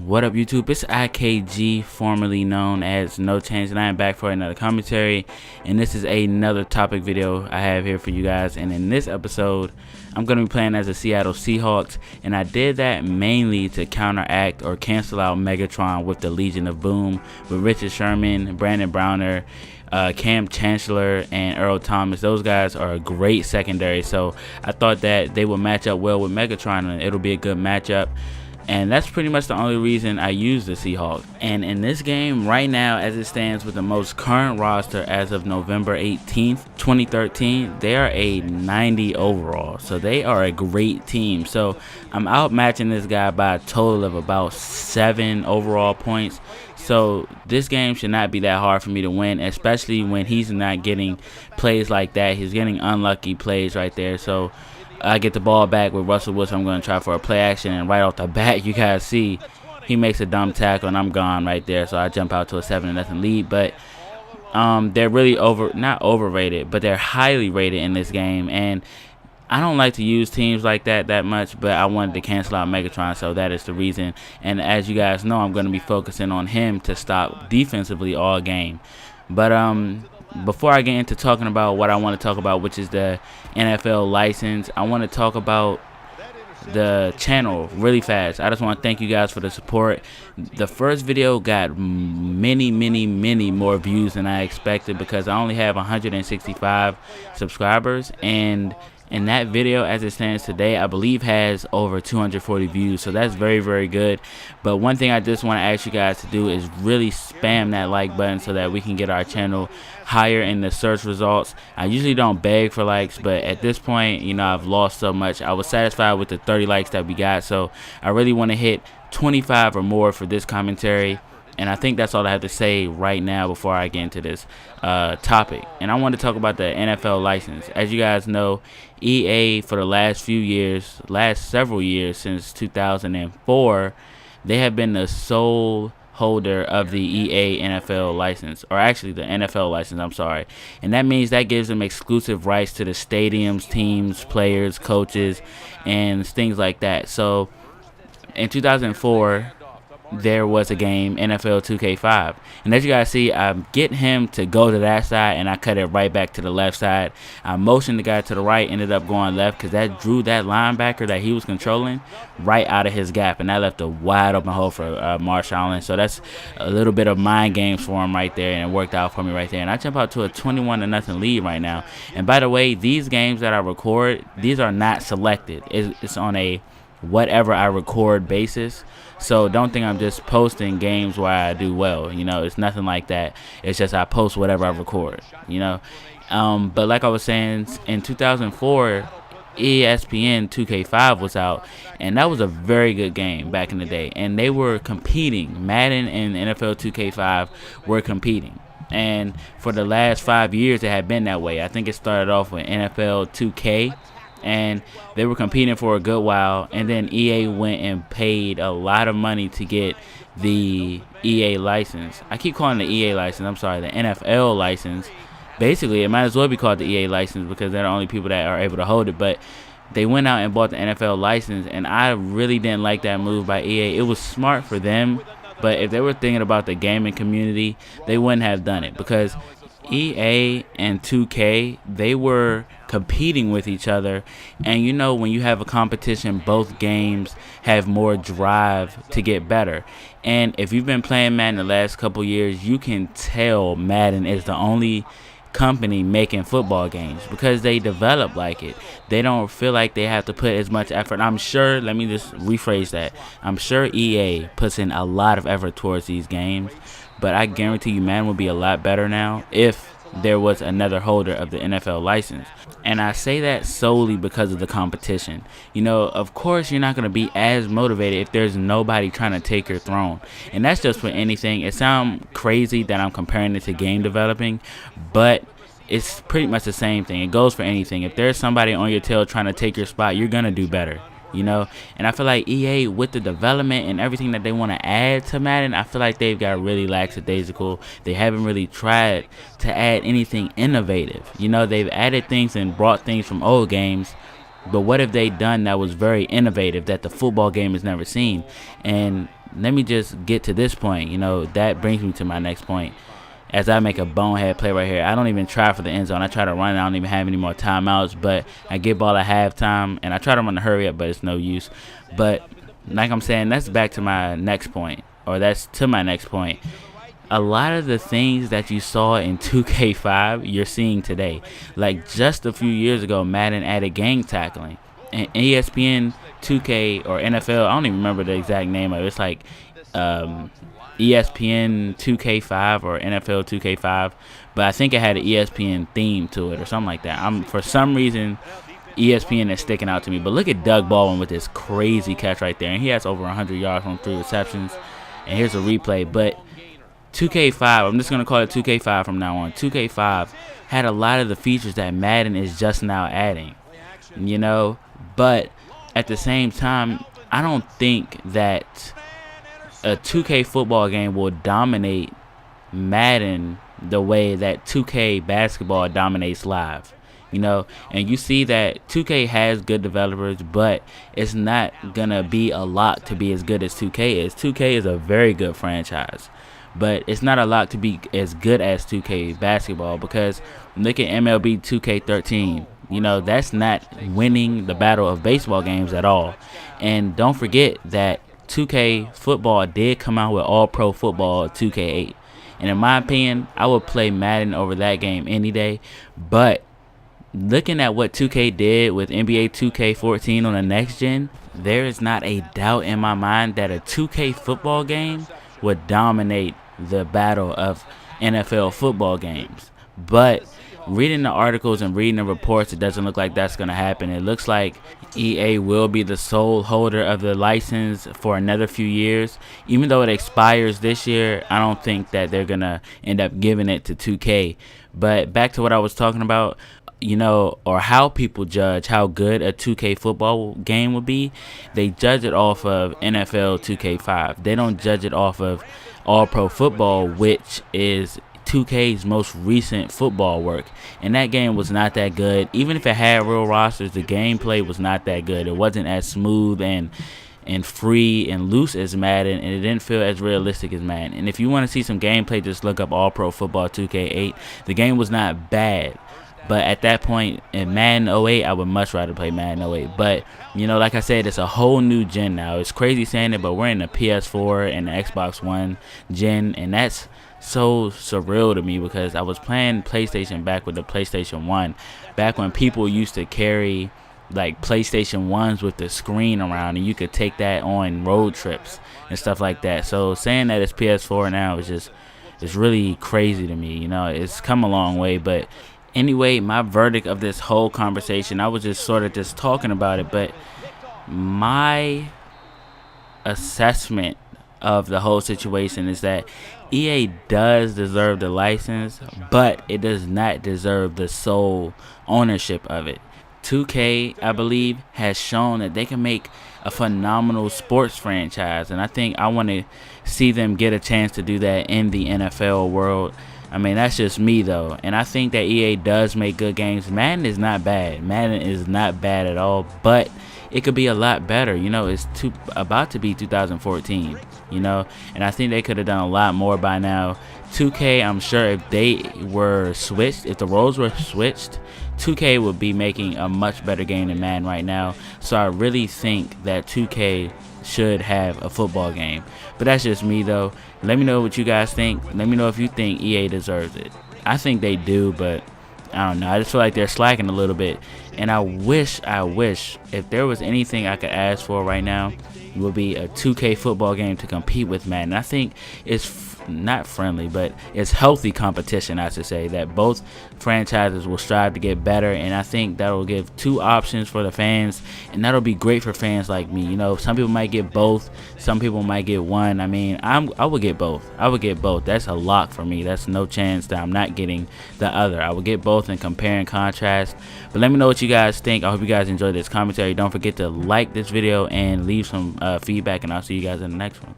What up, YouTube? It's IKG, formerly known as No Change, and I am back for another commentary. And this is another topic video I have here for you guys. And in this episode, I'm going to be playing as the Seattle Seahawks. And I did that mainly to counteract or cancel out Megatron with the Legion of Boom, with Richard Sherman, Brandon Browner, Cam Chancellor, and Earl Thomas. Those guys are a great secondary. So I thought that they would match up well with Megatron, and it'll be a good matchup. And that's pretty much the only reason I use the Seahawks. And in this game right now, as it stands with the most current roster as of November 18th, 2013, they are a 90 overall. So they are a great team. So I'm outmatching this guy by a total of about 7 overall points. So this game should not be that hard for me to win, especially when he's not getting plays like that. He's getting unlucky plays right there. So I get the ball back with Russell Wilson. I'm going to try for a play action, and right off the bat, you guys see he makes a dumb tackle, and I'm gone right there. So I jump out to a 7-0 lead. But they're really not overrated, but they're highly rated in this game. And I don't like to use teams like that much, but I wanted to cancel out Megatron, so that is the reason. And as you guys know, I'm going to be focusing on him to stop defensively all game. But before I get into talking about what I want to talk about, which is the NFL license, I want to talk about the channel really fast. I just want to thank you guys for the support. The first video got many more views than I expected because I only have 165 subscribers, and in that video, as it stands today, I believe has over 240 views, so that's very good. But one thing I just want to ask you guys to do is really spam that like button so that we can get our channel higher in the search results. I usually don't beg for likes, but at this point, you know, I've lost so much. I was satisfied with the 30 likes that we got, so I really want to hit 25 or more for this commentary. And I think that's all I have to say right now before I get into this topic. And I want to talk about the NFL license. As you guys know, EA for the last several years since 2004, they have been the sole holder of the EA NFL license, or actually the NFL license, I'm sorry. And that means that gives them exclusive rights to the stadiums, teams, players, coaches, and things like that. So in 2004, there was a game, NFL 2K5, and as you guys see, I get him to go to that side, and I cut it right back to the left side. I motioned the guy to the right, ended up going left, because that drew that linebacker that he was controlling right out of his gap, and that left a wide open hole for Marshall Allen. So that's a little bit of mind games for him right there, and it worked out for me right there. And I jump out to a 21-0 lead right now. And by the way, these games that I record, these are not selected. It's on a whatever I record basis. So don't think I'm just posting games where I do well. You know, it's nothing like that. It's just I post whatever I record, you know. But like I was saying, in 2004, ESPN 2K5 was out, and that was a very good game back in the day. And they were competing. Madden and NFL 2K5 were competing. And for the last 5 years, it had been that way. I think it started off with NFL 2K, and they were competing for a good while, and then EA went and paid a lot of money to get the EA license. I keep calling it the EA license, I'm sorry, the NFL license. Basically, it might as well be called the EA license because they're the only people that are able to hold it. But they went out and bought the NFL license, and I really didn't like that move by EA. It was smart for them, but if they were thinking about the gaming community, they wouldn't have done it, because EA and 2K, they were competing with each other. And you know, when you have a competition, both games have more drive to get better. And if you've been playing Madden the last couple years, you can tell Madden is the only company making football games because they develop like it. They don't feel like they have to put as much effort. I'm sure, let me just rephrase that, I'm sure EA puts in a lot of effort towards these games, but I guarantee you Madden will be a lot better now if there was another holder of the NFL license. And I say that solely because of the competition. You know, of course you're not going to be as motivated if there's nobody trying to take your throne. And that's just for anything. It sounds crazy that I'm comparing it to game developing, but it's pretty much the same thing. It goes for anything. If there's somebody on your tail trying to take your spot, you're going to do better. You know, and I feel like EA, with the development and everything that they want to add to Madden, I feel like they've got really lackadaisical. They haven't really tried to add anything innovative. You know, they've added things and brought things from old games, but what have they done that was very innovative that the football game has never seen? And let me just get to this point. You know, that brings me to my next point. As I make a bonehead play right here, I don't even try for the end zone. I try to run it. I don't even have any more timeouts, but I get ball at halftime, and I try to run the hurry up, but it's no use. But like I'm saying, that's back to my next point, or that's to my next point. A lot of the things that you saw in 2K5, you're seeing today. Like just a few years ago, Madden added gang tackling. And ESPN 2K or NFL, I don't even remember the exact name of it. It's like ESPN 2K5 or NFL 2K5, but I think it had an ESPN theme to it or something like that. For some reason, ESPN is sticking out to me. But look at Doug Baldwin with this crazy catch right there, and he has over 100 yards on 3 receptions. And here's a replay. But 2K5, I'm just gonna call it 2K5 from now on. 2K5 had a lot of the features that Madden is just now adding, you know. But at the same time, I don't think that a 2K football game will dominate Madden the way that 2K basketball dominates live, you know. And you see that 2K has good developers, but it's not gonna be a lot to be as good as 2K is. 2K is a very good franchise, but it's not a lot to be as good as 2K basketball, because look at MLB 2K13. You know, that's not winning the battle of baseball games at all. And don't forget that 2K football did come out with All-Pro Football 2K8. And in my opinion, I would play Madden over that game any day. But looking at what 2K did with NBA 2K14 on the next gen, there is not a doubt in my mind that a 2K football game would dominate the battle of NFL football games. But reading the articles and reading the reports, it doesn't look like that's going to happen. It looks like EA will be the sole holder of the license for another few years. Even though it expires this year, I don't think that they're going to end up giving it to 2K. But back to what I was talking about, you know, or how people judge how good a 2K football game would be. They judge it off of NFL 2K5. They don't judge it off of All-Pro Football, which is 2K's most recent football work, and that game was not that good. Even if it had real rosters, the gameplay was not that good. It wasn't as smooth and free and loose as Madden, and it didn't feel as realistic as Madden. And if you want to see some gameplay, just look up All-Pro Football 2K8. The game was not bad, but at that point in Madden 08, I would much rather play Madden 08. But, you know, like I said, it's a whole new gen now. It's crazy saying it, but we're in the PS4 and the Xbox One gen, and that's so surreal to me, because I was playing PlayStation back with the PlayStation 1, back when people used to carry like PlayStation 1s with the screen around, and you could take that on road trips and stuff like that. So saying that it's PS4 now is just, it's really crazy to me. You know, it's come a long way. But anyway, my verdict of this whole conversation, I was just sort of just talking about it, but my assessment of the whole situation is that EA does deserve the license, but it does not deserve the sole ownership of it. 2K, I believe, has shown that they can make a phenomenal sports franchise, and I think I want to see them get a chance to do that in the NFL world. I mean, that's just me, though, and I think that EA does make good games. Madden is not bad. Madden is not bad at all, but it could be a lot better. You know, it's about to be 2014, you know, and I think they could have done a lot more by now. 2K, I'm sure if they were switched, if the roles were switched, 2K would be making a much better game than Madden right now. So I really think that 2K should have a football game. But that's just me, though. Let me know what you guys think. Let me know if you think EA deserves it. I think they do, but I don't know. I just feel like they're slacking a little bit. And I wish if there was anything I could ask for right now, it would be a 2K football game to compete with Madden. I think it's not friendly, but it's healthy competition, I should say, that both franchises will strive to get better, and I think that will give two options for the fans, and that'll be great for fans like me. You know, some people might get both, some people might get one. I mean, I would get both. I would get both. That's a lock for me. That's no chance that I'm not getting the other. I would get both and compare and contrast. But let me know what you guys think. I hope you guys enjoyed this commentary. Don't forget to like this video and leave some feedback, and I'll see you guys in the next one.